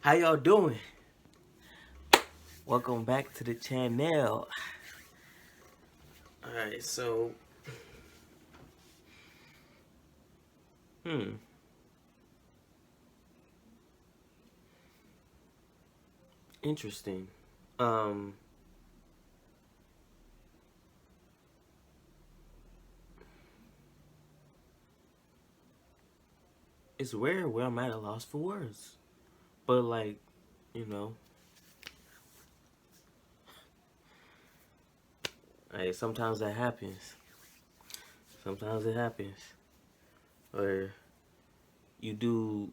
How y'all doing? Welcome back to the channel. Alright, so hmm. Interesting. Um it's rare where I'm at a loss for words. But like, you know, hey, sometimes that happens. Sometimes it happens. Where you do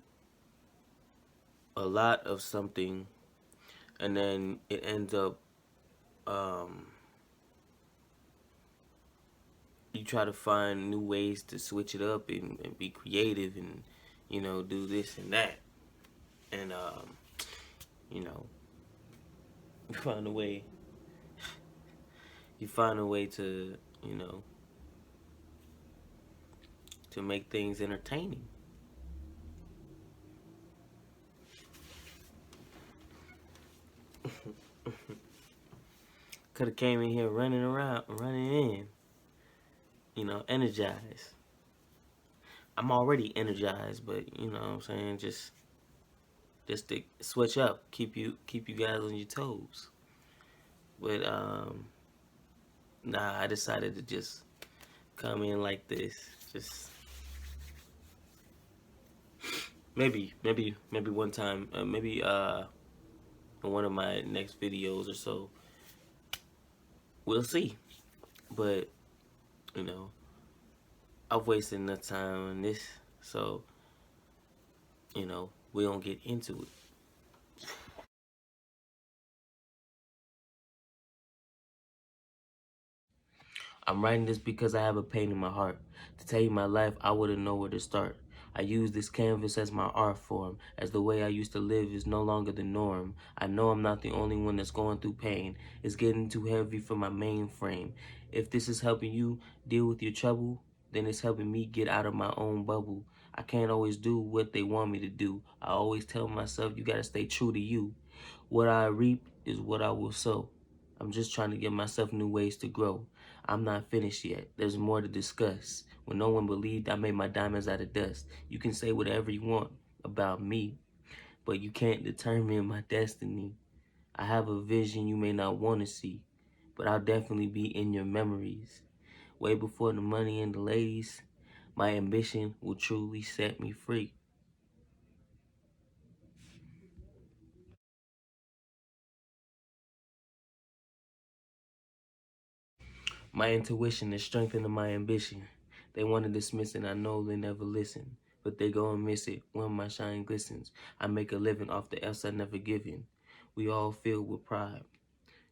a lot of something and then it ends up um you try to find new ways to switch it up and be creative and do this and that and you know you find a way to to make things entertaining. Could have came in here running around, running in, energized. I'm already energized, but you know what I'm saying, just to switch up, keep you guys on your toes. But nah, I decided to just come in like this. Just maybe one time, maybe in one of my next videos or so. We'll see. But you know, I've wasted enough time on this, so we don't get into it. I'm writing this because I have a pain in my heart. To tell you my life, I wouldn't know where to start. I use this canvas as my art form, as the way I used to live is no longer the norm. I know I'm not the only one that's going through pain. It's getting too heavy for my mainframe. If this is helping you deal with your trouble, then it's helping me get out of my own bubble. I can't always do what they want me to do. I always tell myself you gotta stay true to you. What I reap is what I will sow. I'm just trying to give myself new ways to grow. I'm not finished yet. There's more to discuss. When no one believed I made my diamonds out of dust. You can say whatever you want about me, but you can't determine my destiny. I have a vision you may not want to see, but I'll definitely be in your memories. Way before the money and the ladies, my ambition will truly set me free. My intuition is strengthening my ambition. They want to dismiss it, I know they never listen. But they go and miss it when my shine glistens. I make a living off the else I never given. We all filled with pride.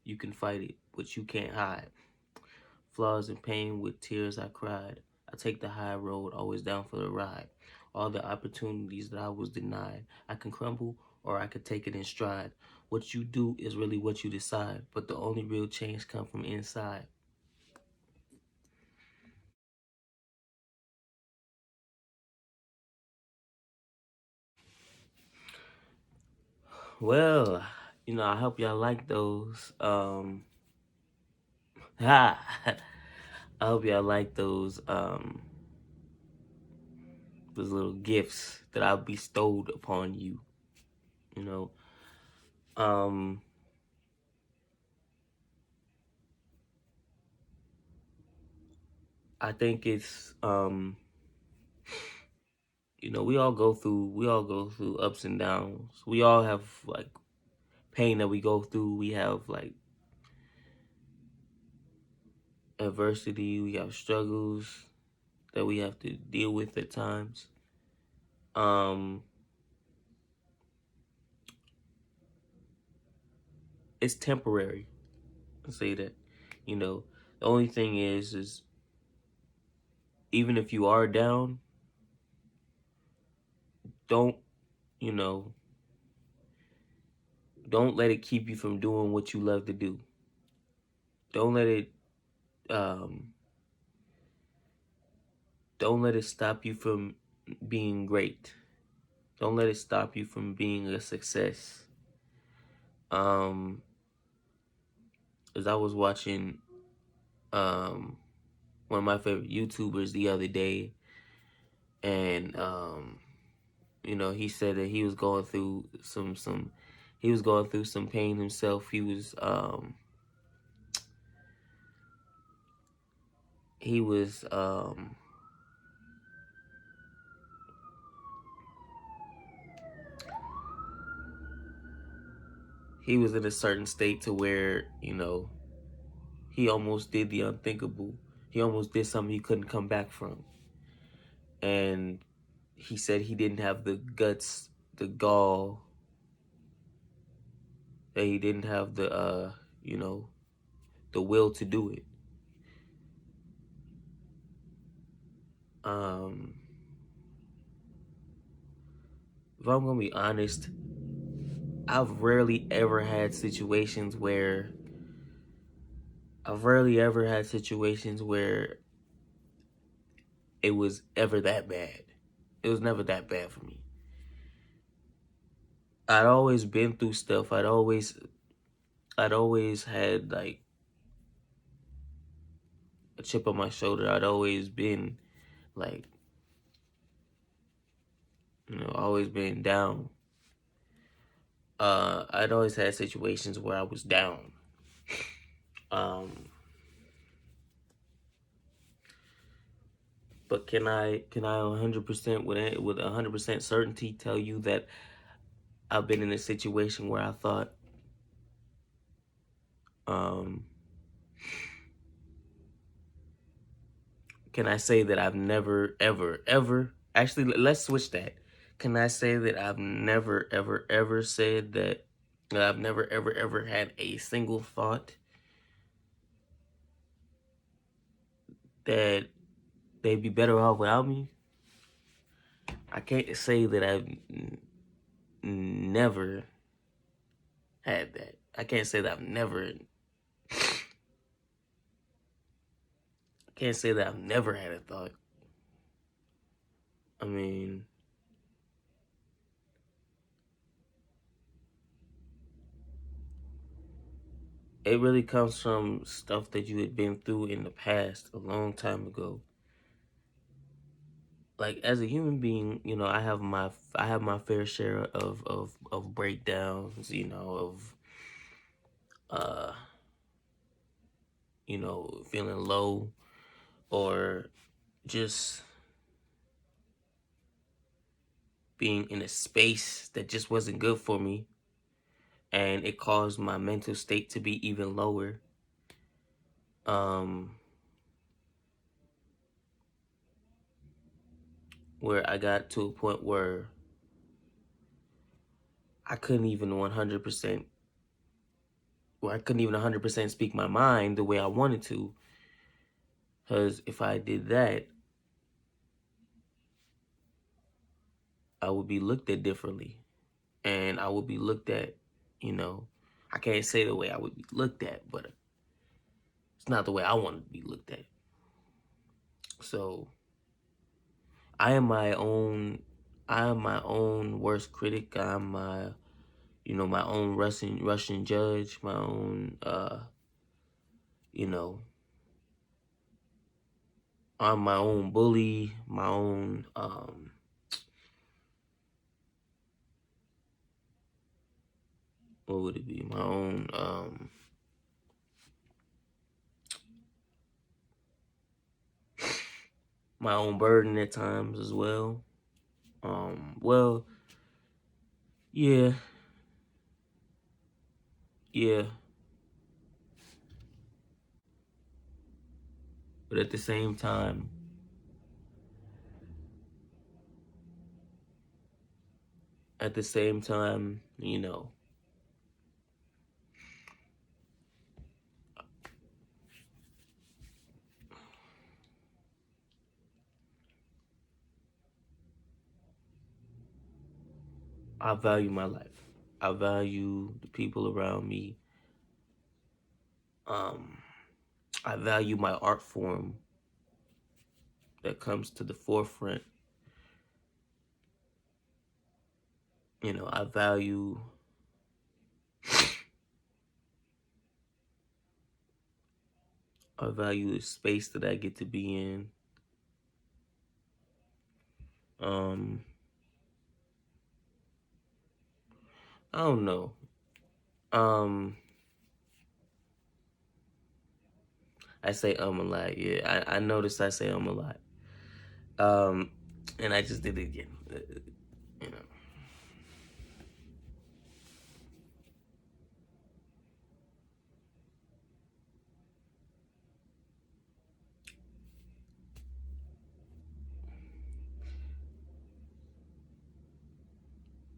You can fight it, but you can't hide. Flaws and pain with tears I cried. I take the high road, always down for the ride. All the opportunities that I was denied. I can crumble or I could take it in stride. What you do is really what you decide, but the only real change comes from inside. Well, I hope y'all like those. I hope y'all like those little gifts that I bestowed upon you. You know, um, I think it's we all go through ups and downs. We all have like pain that we go through. We have like adversity. We have struggles that we have to deal with at times. Um, it's temporary. I'll say that. The only thing is even if you are down, don't you know don't let it keep you from doing what you love to do. Don't let it um don't let it stop you from being great. Don't let it stop you from being a success. As I was watching one of my favorite YouTubers the other day, and you know, he said that he was going through some pain himself. He was he was in a certain state to where, you know, he almost did the unthinkable. He almost did something he couldn't come back from. And he said he didn't have the guts, the gall, that he didn't have the you know, the will to do it. If I'm gonna be honest, I've rarely ever had situations where it was ever that bad. It was never that bad for me. I'd always been through stuff. I'd always had like a chip on my shoulder. I'd always been like, you know, always been down. I'd always had situations where I was down. But can I 100% with 100% certainty tell you that I've been in a situation where I thought, can I say that I've never, ever, actually, let's switch that. Can I say that I've never, ever said that I've never, ever had a single thought that they'd be better off without me? I can't say that I've never had that. I can't say that I've never had a thought. I mean, it really comes from stuff that you had been through in the past a long time ago. Like, as a human being, you know, I have my fair share of breakdowns, you know, of you know, feeling low, or just being in a space that just wasn't good for me, and it caused my mental state to be even lower. Where I got to a point where I couldn't even 100%, speak my mind the way I wanted to. Because if I did that, I would be looked at differently. And I would be looked at, you know, I can't say the way I would be looked at, but it's not the way I want to be looked at. So I am my own worst critic. I'm my, you know, my own Russian judge, my own, you know, I'm my own bully, my own, what would it be? My own burden at times as well. Well, yeah. But at the same time, you know, I value my life. I value the people around me. I value my art form that comes to the forefront. You know, I value the space that I get to be in. Um, I don't know. Um, I say a lot. Yeah, I noticed I say a lot. And I just did it again. You know,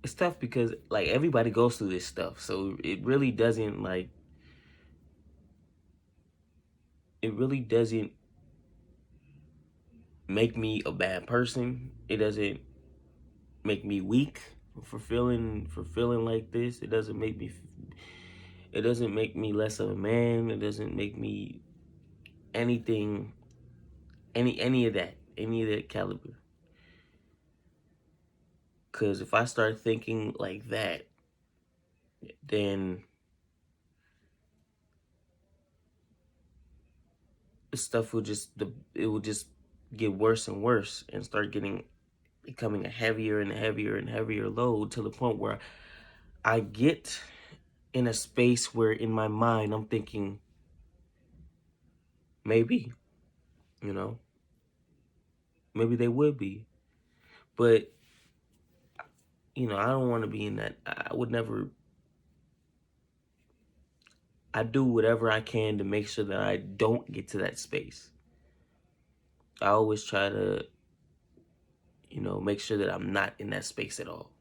it's tough because like everybody goes through this stuff, so it really doesn't make me a bad person. It doesn't make me weak for feeling like this. It doesn't make me less of a man. It doesn't make me anything any of that caliber. Cause if I start thinking like that, then stuff will just it will just get worse and worse and start becoming a heavier and heavier and heavier load to the point where I get in a space where in my mind I'm thinking maybe, you know, maybe they would be. But, you know, I don't want to be in that. I would never, I do whatever I can to make sure that I don't get to that space. I always try to, you know, make sure that I'm not in that space at all.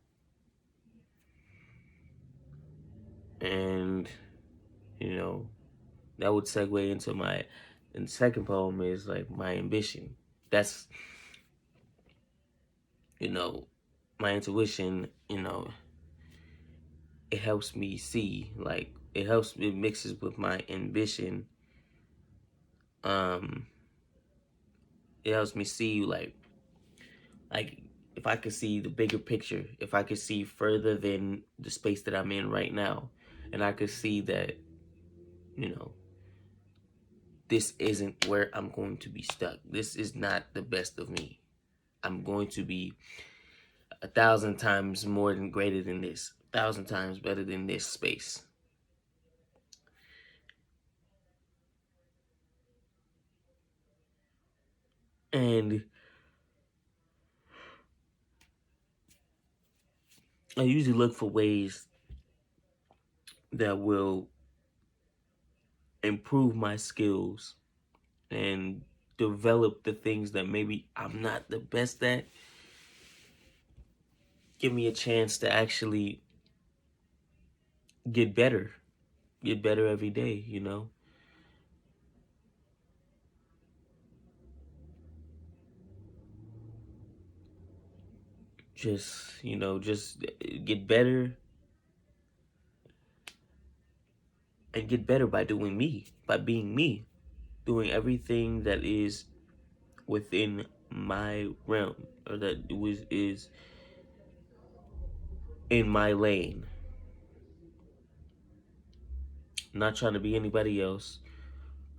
And, you know, that would segue into and the second poem is like my ambition. That's, you know, my intuition, you know, it helps me see, like, it mixes with my ambition. Um, it helps me see, like, if I could see the bigger picture, if I could see further than the space that I'm in right now, and I could see that, you know, this isn't where I'm going to be stuck. This is not the best of me. I'm going to be 1,000 times more than greater than this, 1,000 times better than this space. And I usually look for ways that will improve my skills and develop the things that maybe I'm not the best at. Give me a chance to actually get better, get better every day, you know? Just, you know, just get better and get better by doing me, by being me, doing everything that is within my realm or is in my lane. I'm not trying to be anybody else.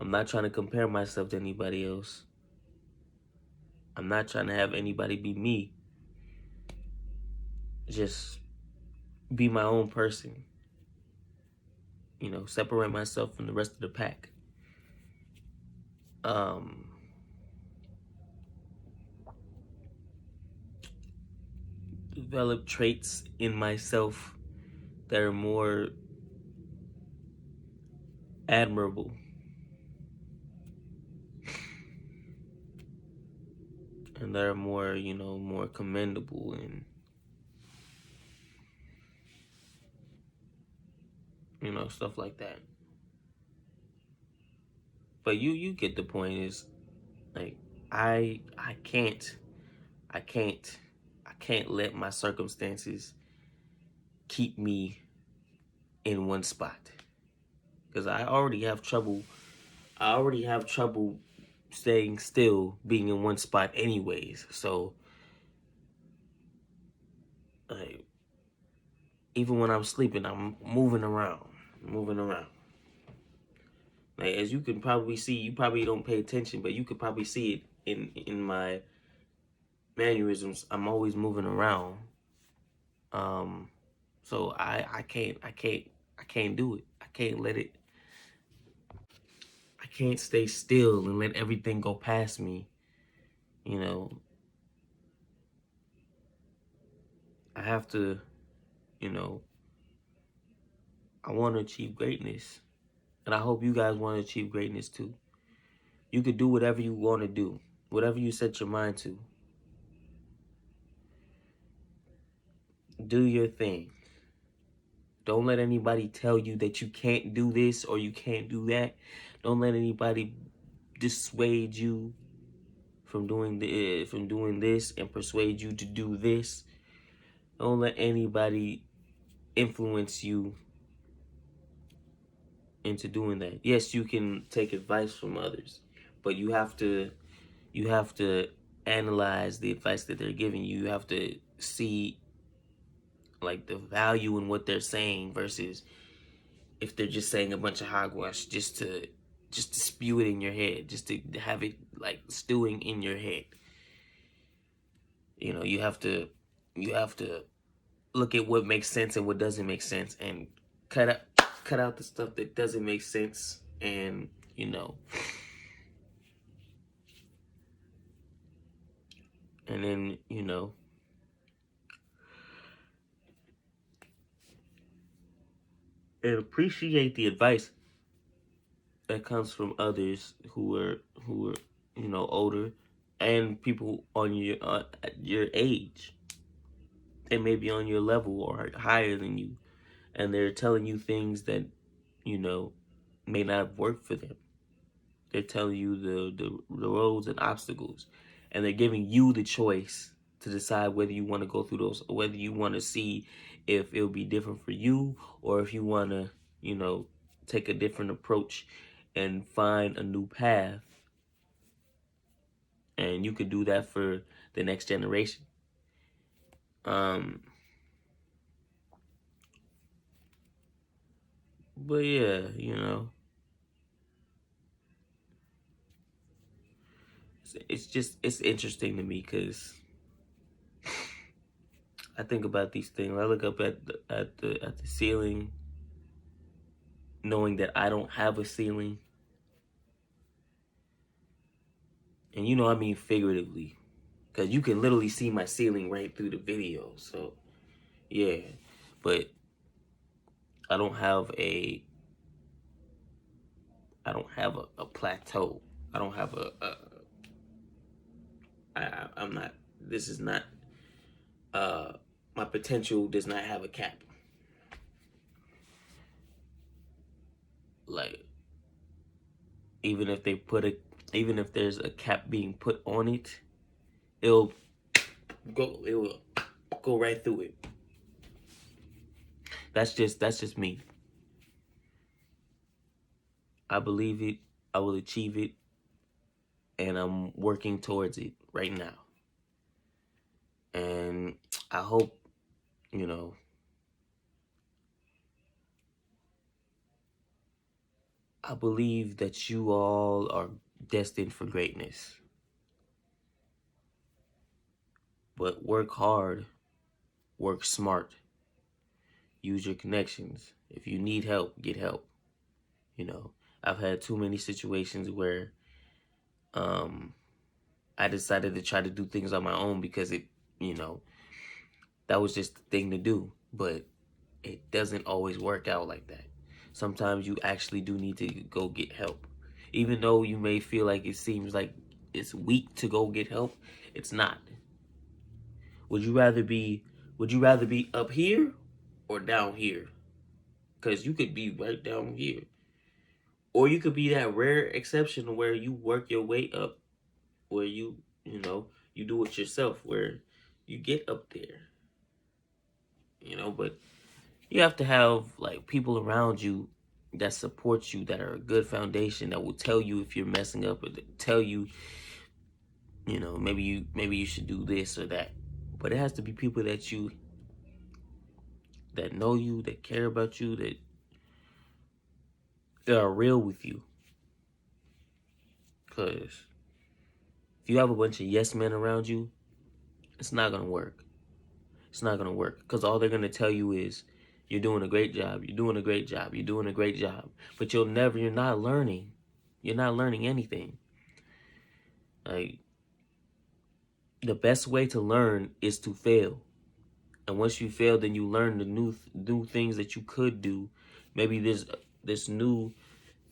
I'm not trying to compare myself to anybody else. I'm not trying to have anybody be me. Just be my own person. You know, separate myself from the rest of the pack. Um, develop traits in myself that are more admirable and that are more, you know, more commendable and, you know, stuff like that. But you get the point is like I can't I can't I can't let my circumstances keep me in one spot because I already have trouble staying still being in one spot anyways. So like Even when I'm sleeping, I'm moving around, moving around. Like, as you can probably see, you probably don't pay attention, but you could probably see it in my mannerisms. I'm always moving around. Um, so I can't do it. I can't let it. I can't stay still and let everything go past me. You know, I have to. You know, I want to achieve greatness, and I hope you guys want to achieve greatness too. You could do whatever you want to do, whatever you set your mind to. Do your thing. Don't let anybody tell you that you can't do this or you can't do that. Don't let anybody dissuade you from doing this and persuade you to do this. Don't let anybody influence you into doing that. Yes, you can take advice from others, but you have to analyze the advice that they're giving you. You have to see like the value in what they're saying versus if they're just saying a bunch of hogwash just to spew it in your head, just to have it like stewing in your head. You know, you have to look at what makes sense and what doesn't make sense and cut out the stuff that doesn't make sense and, you know, and then, you know, and appreciate the advice that comes from others who are, you know, older and people on your age and maybe on your level or higher than you, and they're telling you things that, you know, may not have worked for them. They're telling you the roads and obstacles, and they're giving you the choice to decide whether you want to go through those, or whether you want to see if it'll be different for you, or if you want to, you know, take a different approach and find a new path. And you could do that for the next generation. But yeah, you know, it's interesting to me because I think about these things. I look up at the ceiling, knowing that I don't have a ceiling, and you know I mean figuratively, because you can literally see my ceiling right through the video. So yeah, but I don't have a plateau. I don't have I'm not. This is not. My potential does not have a cap. Like, even if they put a, even if there's a cap being put on it, it will go right through it. That's just me. I believe it. I will achieve it, and I'm working towards it right now. And I hope, you know, I believe that you all are destined for greatness. But work hard, work smart, use your connections. If you need help, get help. You know, I've had too many situations where I decided to try to do things on my own because it, you know, that was just the thing to do. But it doesn't always work out like that. Sometimes you actually do need to go get help. Even though you may feel like it seems like it's weak to go get help, it's not. Would you rather be up here or down here? Because you could be right down here. Or you could be that rare exception where you work your way up, where you know, you do it yourself, where you get up there. You know, but you have to have like people around you that support you, that are a good foundation, that will tell you if you're messing up, or tell you, you know, maybe you should do this or that. But it has to be people that you that know you, that care about you, that are real with you. Because if you have a bunch of yes men around you, it's not going to work. It's not going to work. Because all they're going to tell you is, you're doing a great job. You're doing a great job. You're doing a great job. But you're not learning. You're not learning anything. Like, the best way to learn is to fail. And once you fail, then you learn the new things that you could do. Maybe there's this new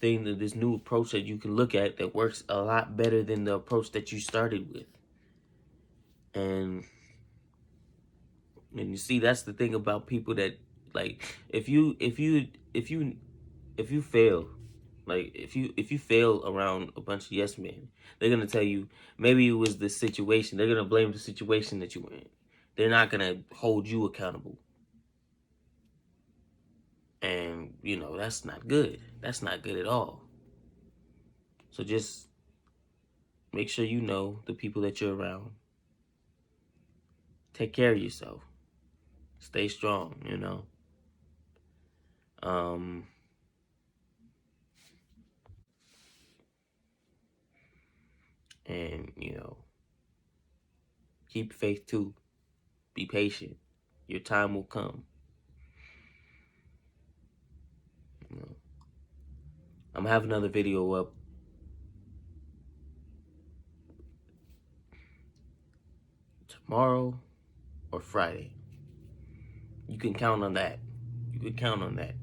thing, this new approach that you can look at that works a lot better than the approach that you started with. And you see, that's the thing about people that, like, if you fail, like if you fail around a bunch of yes men, they're gonna tell you maybe it was the situation. They're gonna blame the situation that you were in. They're not gonna hold you accountable. And, you know, that's not good. That's not good at all. So just make sure you know the people that you're around. Take care of yourself. Stay strong, you know. And, you know, keep faith too. Be patient. Your time will come. You know. I'm gonna have another video up tomorrow or Friday. You can count on that. You can count on that.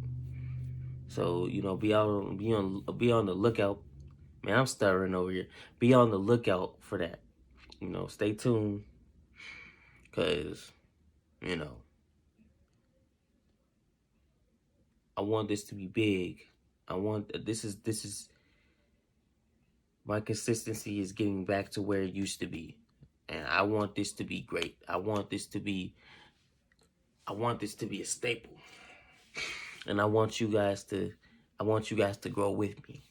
So, you know, be on the lookout. Man, I'm stuttering over here. Be on the lookout for that. You know, stay tuned. Cause, you know, I want this to be big. This is my consistency is getting back to where it used to be. And I want this to be great. I want this to be a staple. And I want you guys to grow with me.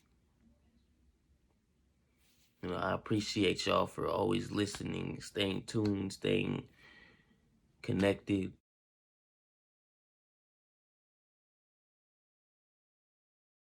You know, I appreciate y'all for always listening, staying tuned, staying connected.